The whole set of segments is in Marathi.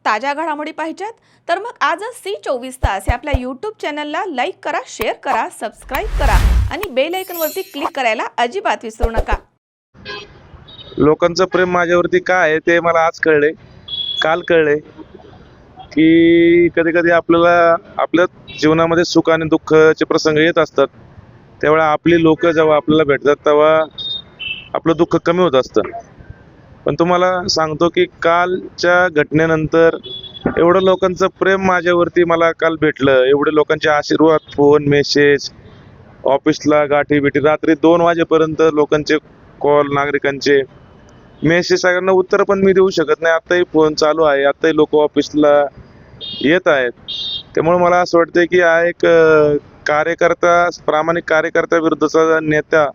ताज्या घडामोडी पाहिजेत तर मग आजच C24 तास या आपल्या यूट्यूब चॅनलला लाईक करा, शेअर करा, सबस्क्राईब करा आणि बेल आयकॉनवरती क्लिक करायला अजिबात विसरू नका. लोकांचं प्रेम माझ्यावरती काय आहे ते मला आज कळले, काल कळले की कधी कधी आपल्याला आपल्या जीवनामध्ये सुख आणि दुःखाचे प्रसंग येत असतात. त्यावेळेला आपली लोक जेव्हा आपल्याला भेटतात तेव्हा आपलं दुःख कमी होत असतं. पण तुम्हाला सांगतो की कालच्या घटनेनंतर एवढं लोकांचं प्रेम माझ्यावरती मला काल भेटलं, एवढे लोकांचे आशीर्वाद, फोन, मेसेज, ऑफिसला गाठी भेटी, रात्री 2 वाजेपर्यंत लोकांचे कॉल, नागरिकांचे मेसेज, सगळ्यांना उत्तर पण मी देऊ शकत नाही. आताही फोन चालू आहे, आताही लोक ऑफिसला येत आहेत. त्यामुळे मला असं वाटतंय की हा एक कार्यकर्ता, प्रामाणिक कार्यकर्ता विरुद्धचा नेता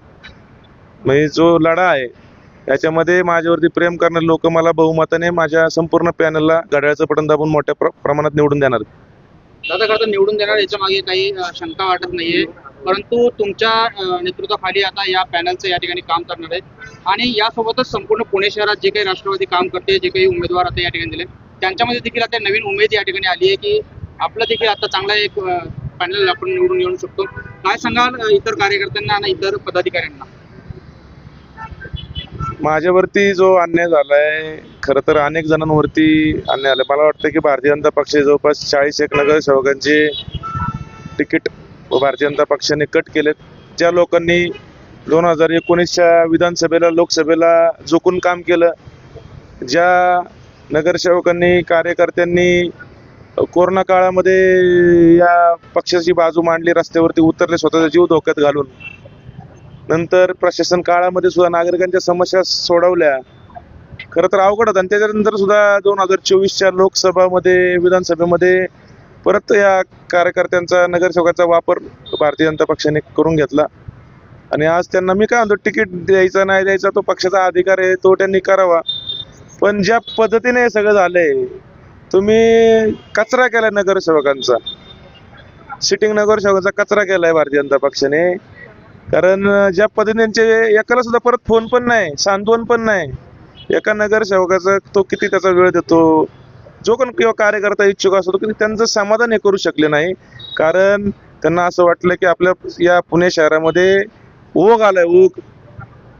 म्हणजे जो लढा आहे त्याच्यामध्ये माझ्यावरती प्रेम करणारे लोक मला बहुमताने माझ्या संपूर्ण पॅनलला घड्याळाचं बटन दाबून मोठ्या प्रमाणात निवडून देणार. दादा खरं तर निवडून देणार याच्या मागे काही शंका वाटत नाहीये, परंतु तुमच्या नेतृत्वाखाली आता या पॅनलचं या ठिकाणी काम करणार आहे आणि यासोबतच संपूर्ण पुणे शहरात जे काही राष्ट्रवादी काम करते, जे काही उमेदवार आता या ठिकाणी दिले त्यांच्यामध्ये देखील आता नवीन उमेद या ठिकाणी आली आहे की आपलं देखील आता चांगला एक पॅनल आपण निवडून येऊ शकतो. काय सांगाल इतर कार्यकर्त्यांना आणि इतर पदाधिकाऱ्यांना? माझ्यावरती जो अन्याय झालाय, खरं तर अनेक जणांवरती अन्याय आलाय. मला वाटतं की भारतीय जनता पक्ष जवळपास 41 नगरसेवकांचे तिकीट भारतीय जनता पक्षाने कट केलेत. ज्या लोकांनी 2019च्या विधानसभेला, लोकसभेला झुकून काम केलं, ज्या नगरसेवकांनी, कार्यकर्त्यांनी कोरोना काळामध्ये या पक्षाची बाजू मांडली, रस्त्यावरती उतरले स्वतःचा जीव धोक्यात घालून, नंतर प्रशासन काळामध्ये सुद्धा नागरिकांच्या समस्या सोडवल्या, खरं तर अवघड होतं. आणि त्याच्यानंतर सुद्धा 2024च्या लोकसभामध्ये, विधानसभेमध्ये परत या कार्यकर्त्यांचा, नगरसेवकाचा वापर भारतीय जनता पक्षाने करून घेतला. आणि आज त्यांना मी काय म्हणतो, तिकीट द्यायचा नाही द्यायचा तो पक्षाचा अधिकार आहे, तो त्यांनी करावा. पण ज्या पद्धतीने हे सगळं झालंय, तुम्ही कचरा केलाय नगरसेवकांचा, सिटिंग नगरसेवकांचा कचरा केलाय भारतीय जनता पक्षाने. कारण ज्या पद्धतीने एकाला सुद्धा परत फोन पण नाही, सांत्वन पण नाही. एका नगरसेवकाचा तो किती त्याचा वेळ देतो, जो कोण किंवा कार्यकर्ता इच्छुक असतो किती त्यांचं समाधान हे करू शकले नाही. कारण त्यांना असं वाटलं की आपल्या या पुणे शहरामध्ये ओघ आलाय, ओघ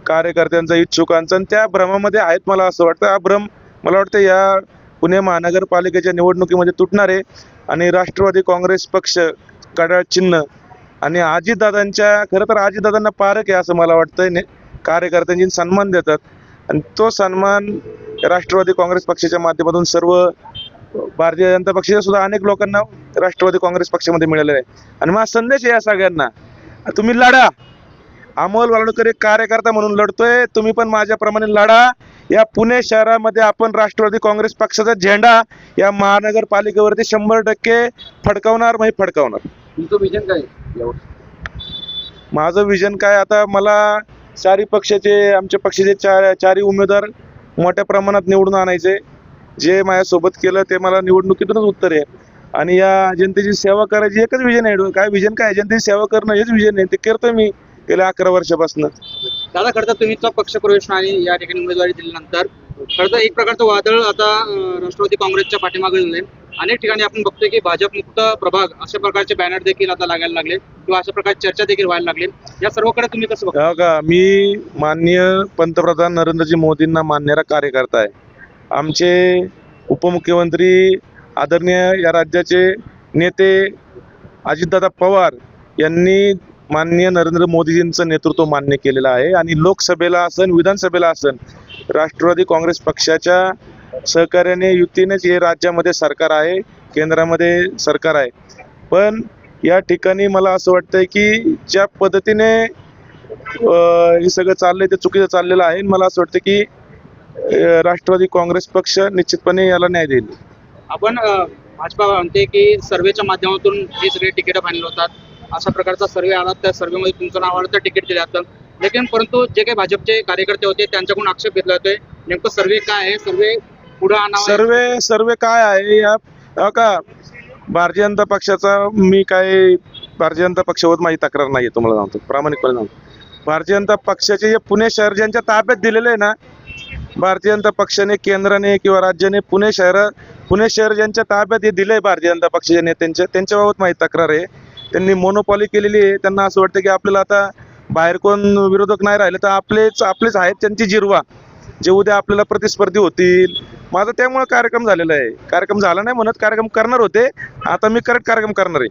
कार्यकर्त्यांचा, इच्छुकांचा, आणि त्या भ्रमामध्ये आहेत. मला असं वाटतं हा भ्रम मला वाटतं या पुणे महानगरपालिकेच्या निवडणुकीमध्ये तुटणार आहे. आणि राष्ट्रवादी काँग्रेस पक्ष, घड्याळ चिन्ह आणि अजितदादांच्या, खरं तर अजितदादांना पारख आहे असं मला वाटतंय. कार्यकर्त्यांची सन्मान देतात आणि तो सन्मान राष्ट्रवादी काँग्रेस पक्षाच्या माध्यमातून सर्व भारतीय जनता पक्षाच्या सुद्धा अनेक लोकांना राष्ट्रवादी काँग्रेस पक्षामध्ये मिळालेला आहे. आणि माझा संदेश आहे या सगळ्यांना, तुम्ही लढा. अमोल वाळवणकर एक कार्यकर्ता म्हणून लढतोय, तुम्ही पण माझ्याप्रमाणे लढा. या पुणे शहरामध्ये आपण राष्ट्रवादी काँग्रेस पक्षाचा झेंडा या महानगरपालिकेवरती 100% फडकावणार, म्हणजे फडकावणार. तुमचं विजन काय? माझं विजन काय, आता मला चारही पक्षाचे, आमच्या पक्षाचे चारही उमेदवार मोठ्या प्रमाणात निवडून आणायचे. जे माझ्यासोबत केलं ते मला निवडणुकीतूनच उत्तर आहे. आणि या जनतेची सेवा करायची एकच विजन आहे. काय विजन काय, जनतेची सेवा करणं हेच विजन आहे. ते करतोय मी गेल्या 11 वर्षापासून. दादा खरं तर तुम्ही पक्ष प्रवेश आणि या ठिकाणी उमेदवारी दिल्यानंतर खरं तर एक प्रकारचं वादळ आता राष्ट्रवादी काँग्रेसच्या पाठीमागे झाले. अनेक ठिकाणी आपण बघतोय की भाजपमुक्त प्रभाग अशा प्रकारचे बॅनर देखील आता लागायला लागले किंवा अशा प्रकारची चर्चा देखील व्हायला लागली. या सर्वकडे तुम्ही कसं बघता? का, मी माननीय पंतप्रधान नरेंद्रजी मोदींना मानणारा कार्यकर्ता आहे. आमचे उपमुख्यमंत्री, आदरणीय या राज्याचे नेते अजितदादा पवार यांनी माननीय नरेंद्र मोदीजींचं नेतृत्व मान्य केलेलं आहे. आणि लोकसभेला असन, विधानसभेला असन, राष्ट्रवादी काँग्रेस पक्षाच्या सहकार्याने, युतीनेच हे राज्यामध्ये सरकार आहे, केंद्रामध्ये सरकार आहे. पण या ठिकाणी मला असं वाटतंय की ज्या पद्धतीने हे सगळं चाललंय ते चुकीचं चाललेलं आहे. मला असं वाटतं की राष्ट्रवादी काँग्रेस पक्ष निश्चितपणे याला न्याय देईल. आपण भाजपा म्हणते की सर्वेच्या माध्यमातून हे सगळे तिकीट फायनल होतात, अशा प्रकारचा सर्वे आला, त्या सर्वेमध्ये तुमचं नाव आलं तर तिकीट दिलं जातं. लेकिन परंतु जे काही भाजपचे कार्यकर्ते होते त्यांच्याकडून आक्षेप घेतला जातोय, नेमकं सर्वे काय आहे, सर्वे पुढे आणावा? सर्वे काय आहे या का भारतीय जनता पक्षाचा, मी काय भारतीय जनता पक्षावर माझी तक्रार नाही, तुम्हाला सांगतो प्रामाणिकपणे सांगतो. भारतीय जनता पक्षाचे जे पुणे शहर ज्यांच्या ताब्यात दिलेलं आहे ना, भारतीय जनता पक्षाने, केंद्राने किंवा राज्याने पुणे शहर ज्यांच्या ताब्यात हे दिलंय भारतीय जनता पक्षाच्या नेत्यांच्या, त्यांच्याबाबत माझी तक्रार आहे. त्यांनी मोनोपॉली केलेली आहे. त्यांना असं वाटतं की आपल्याला आता बाहेर कोण विरोधक नाही राहिले तर आपलेच आहेत त्यांची जिरवा, जे उद्या आपल्याला प्रतिस्पर्धी होतील. माझा त्यामुळे कार्यक्रम झालेला आहे. कार्यक्रम झाला नाही म्हणत, कार्यक्रम करणार होते. आता मी करेक्ट कार्यक्रम करणार आहे.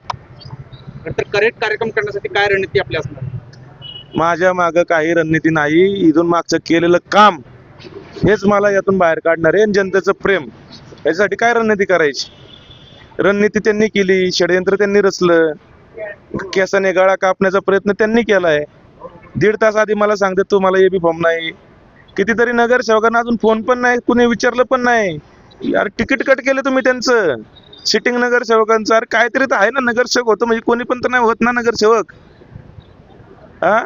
तर करेक्ट कार्यक्रम करण्यासाठी काय रणनीती आपली असणार? माझ्या मागं काही रणनीती नाही. इथून मागचं केलेलं काम हेच मला यातून बाहेर काढणार आहे. आणि जनतेचं प्रेम, याच्यासाठी काय रणनीती करायची? रणनीती त्यांनी केली, षडयंत्र त्यांनी रचलं, केसाने गळा कापण्याचा प्रयत्न त्यांनी केलाय. 1.5 तास आधी मला सांगते तुम्हाला एबी फॉर्म नाही. कितीतरी नगरसेवकांना अजून फोन पण नाही, कुणी विचारलं पण नाही. यार तिकीट कट केलं तुम्ही त्यांचं, सिटिंग नगरसेवकांचं. अरे काहीतरी तर आहे ना, नगरसेवक होतं म्हणजे कोणी पण तर नाही होत ना नगरसेवक. हा,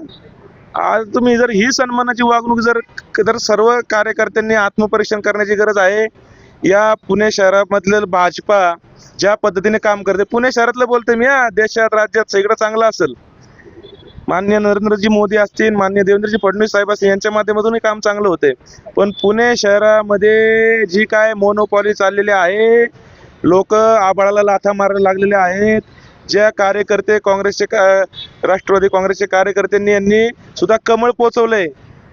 आज तुम्ही जर ही सन्मानाची वागणूक जर सर्व कार्यकर्त्यांनी आत्मपरीक्षण करण्याची गरज आहे. या पुणे शहरामधलं भाजपा ज्या पद्धतीने काम करते, पुणे शहरातलं बोलते मी, देशात राज्यात सगळं चांगलं असेल, माननीय नरेंद्रजी मोदी असतील, माननीय देवेंद्रजी फडणवीस साहेब असतील, यांच्या माध्यमातूनही काम चांगलं होते. पण पुणे शहरामध्ये जी काय मोनोपॉली चाललेली आहे, लोक आबाळाला लाथा मारायला लागलेले आहेत. ज्या कार्यकर्ते राष्ट्रवादी काँग्रेसचे कार्यकर्त्यांनी यांनी सुद्धा कमळ पोचवलंय.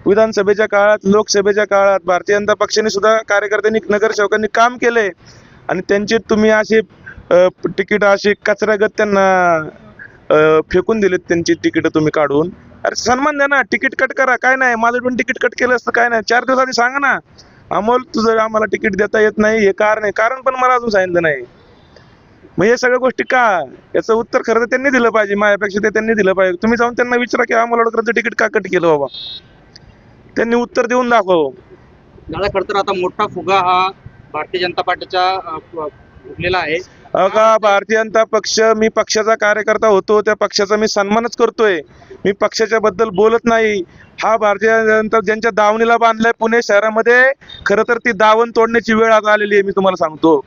विधानसभेच्या काळात, लोकसभेच्या काळात भारतीय जनता पक्षाने सुद्धा कार्यकर्त्यांनी, नगरसेवकांनी काम केलंय. आणि त्यांची तुम्ही अशी तिकीट अशी कचऱ्यागत त्यांना फेकून दिलेत, त्यांची तिकीट तुम्ही काढून. अरे सन्मान द्या ना, तिकीट कट करा, काय नाही. माझं पण तिकीट कट केलं असतं, काय नाही. 4 दिवस आधी सांगा ना, अमोल तुझं आम्हाला तिकीट देता येत नाही, हे कारण पण मला अजून सांगितलं नाही. मग हे सगळ्या गोष्टी का? याचं उत्तर खरं तर त्यांनी दिलं पाहिजे, माझ्यापेक्षा ते त्यांनी दिलं पाहिजे. तुम्ही जाऊन त्यांना विचारा की अमोल अडकरचं तिकीट का कट केलं बाबा, त्यांनी उत्तर देऊन दाखव. दादा, खरं तर आता मोठा फुगा हा भारतीय जनता पार्टीचा फुगलेला आहे. अगा, भारतीय जनता पक्ष, मी पक्षाचा कार्यकर्ता होतो, त्या पक्षाचा मी सन्मानच करतोय. मी पक्षाच्या बद्दल बोलत नाही. हा भारतीय जनता ज्यांच्या दावणीला बांधलाय पुणे शहरामध्ये, खरं तर ती दावण तोडण्याची वेळ आता आलेली आहे. मी तुम्हाला सांगतो,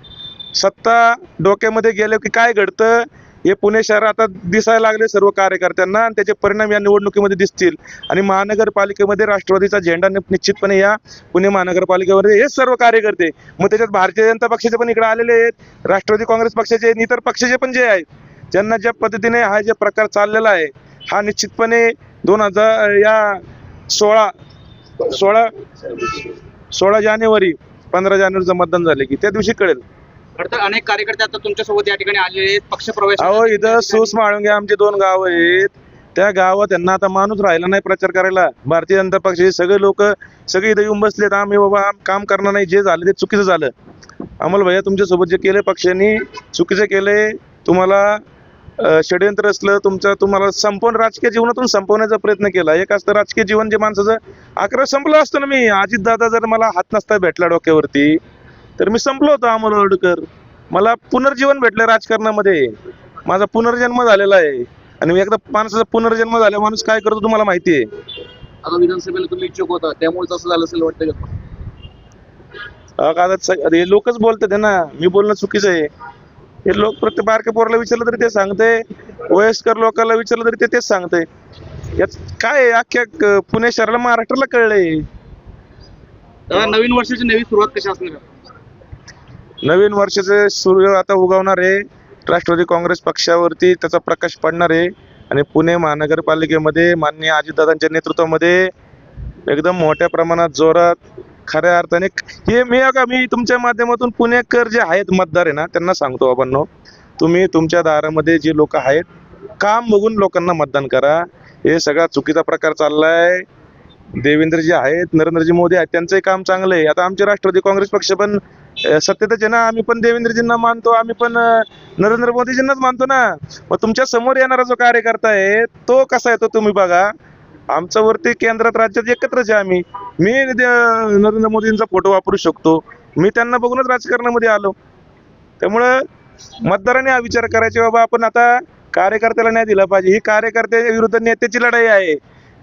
सत्ता डोक्यामध्ये गेले की काय घडतं हे पुणे शहर आता दिसायला लागले सर्व कार्यकर्त्यांना, आणि त्याचे परिणाम या निवडणुकीमध्ये दिसतील. आणि महानगरपालिकेमध्ये राष्ट्रवादीचा झेंडा निश्चितपणे या पुणे महानगरपालिकेमध्ये हे सर्व कार्यकर्ते, मग त्याच्यात भारतीय जनता पक्षाचे पण इकडे आलेले आहेत, राष्ट्रवादी काँग्रेस पक्षाचे, इतर पक्षाचे पण जे आहेत, ज्यांना ज्या पद्धतीने हा जे प्रकार चाललेला आहे, हा निश्चितपणे 16 जानेवारी 15 जानेवारीचं मतदान झाले की त्या दिवशी कळेल. खरं तर अनेक कार्यकर्ते आता तुमच्यासोबत या ठिकाणी आलेले आहेत, पक्षप्रवेश. अहो, इथं सूस माळुंगे आमचे 2 गाव आहेत, त्या गावात त्यांना आता माणूस राहिला नाही प्रचार करायला. भारतीय जनता पक्षाचे सगळे लोक सगळे इथं येऊन बसलेत, आम्ही बाबा काम करणार नाही, जे झालं ते चुकीचं झालं. अमोल भैया, तुमच्यासोबत जे केले पक्षाने चुकीचं केलंय. तुम्हाला षडयंत्र असलं, तुम्हाला संपवून राजकीय जीवनातून संपवण्याचा प्रयत्न केला. एक असतं राजकीय जीवन जे माणसाचं, 11 संपलं असतं ना. मी अजित दादा जर मला हात नसता भेटला डोक्यावरती तर मी संपलो होतो अमोल अडकर. मला पुनर्जीवन भेटलं राजकारणामध्ये, माझा पुनर्जन्म झालेला आहे. आणि एकदा माणसाचा पुनर्जन्म झाला, माणूस काय करतो तुम्हाला माहिती आहे. आता विधानसभेला तुम्ही इच्छुक होता, त्यामुळे असं झालं असेल वाटतं का? हे लोकच बोलतात ना, मी बोलणं चुकीचं आहे. हे लोक प्रत्येक बारक्या पोराला विचारलं तरी ते सांगते, वयस्कर लोकांना विचारलं तरी तेच सांगते. यात काय अख्ख्या पुणे शहराला, महाराष्ट्राला कळलंय. नवीन वर्षाची नवी सुरुवात कशी असणार? नवीन वर्षाचे सूर्य आता उगवणार आहे. राष्ट्रवादी काँग्रेस पक्षावरती त्याचा प्रकाश पडणार आहे. आणि पुणे महानगरपालिकेमध्ये माननीय अजितदादांच्या नेतृत्वामध्ये एकदम मोठ्या प्रमाणात, जोरात, खऱ्या अर्थाने मी तुमच्या माध्यमातून पुणेकर जे आहेत मतदार आहे ना, त्यांना सांगतो बाबांनो, तुम्ही तुमच्या दारामध्ये जे लोक आहेत, काम बघून लोकांना मतदान करा. हे सगळा चुकीचा प्रकार चाललाय. देवेंद्रजी आहेत, नरेंद्रजी मोदी आहेत, त्यांचंही काम चांगलं आहे. आता आमचे राष्ट्रवादी काँग्रेस पक्ष पण सत्तेतच आहे ना, आम्ही पण देवेंद्रजींना मानतो, आम्ही पण नरेंद्र मोदीजींनाच मानतो ना. मग तुमच्या समोर येणारा जो कार्यकर्ता आहे तो कसा आहे तो तुम्ही बघा. आमच्या वरती केंद्रात राज्यात एकत्रच आहे आम्ही. मी नरेंद्र मोदींचा फोटो वापरू शकतो, मी त्यांना बघूनच राजकारणामध्ये आलो. त्यामुळं मतदारांनी हा विचार करायचा, बाबा आपण आता कार्यकर्त्याला न्याय दिला पाहिजे. ही कार्यकर्त्याच्या विरुद्ध नेत्याची लढाई आहे.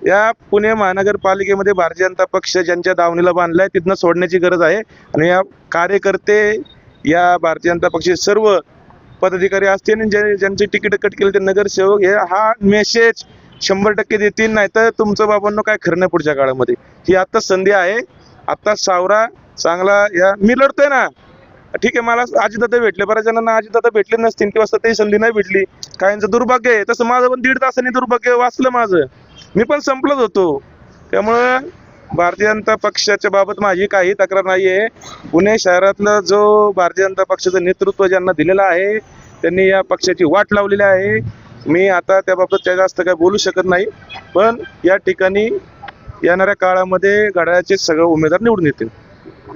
या पुणे महानगरपालिकेमध्ये भारतीय जनता पक्ष ज्यांच्या दावणीला बांधलाय तिथनं सोडण्याची गरज आहे. आणि या कार्यकर्ते, या भारतीय जनता पक्षाचे सर्व पदाधिकारी असतील, ज्यांची तिकीट कट केली ते नगरसेवक, हे हा मेसेज 100% देतील. नाही तर तुमचं बाबांनो काय खरं नाही पुढच्या काळामध्ये. ही आता संधी आहे. आता सावरा चांगला या मी लढतोय ना, ठीक आहे. मला अजितदादा भेटले, बऱ्याच जणांना अजितदादा भेटले नसतील किंवा सत्तेची संधी नाही भेटली, काहींचं दुर्भाग्य आहे. तसं माझं पण 1.5 तासांनी दुर्भाग्य वाचलं माझं, मी पण संपलत होतो. त्यामुळं भारतीय जनता पक्षाच्या बाबत माझी काही तक्रार नाही आहे. पुणे शहरातलं जो भारतीय जनता पक्षाचं नेतृत्व ज्यांना दिलेलं आहे त्यांनी या पक्षाची वाट लावलेली आहे. मी आता त्याबाबत जास्त काही बोलू शकत नाही, पण या ठिकाणी येणाऱ्या काळामध्ये घड्याळाचे सगळे उमेदवार निवडून येतील.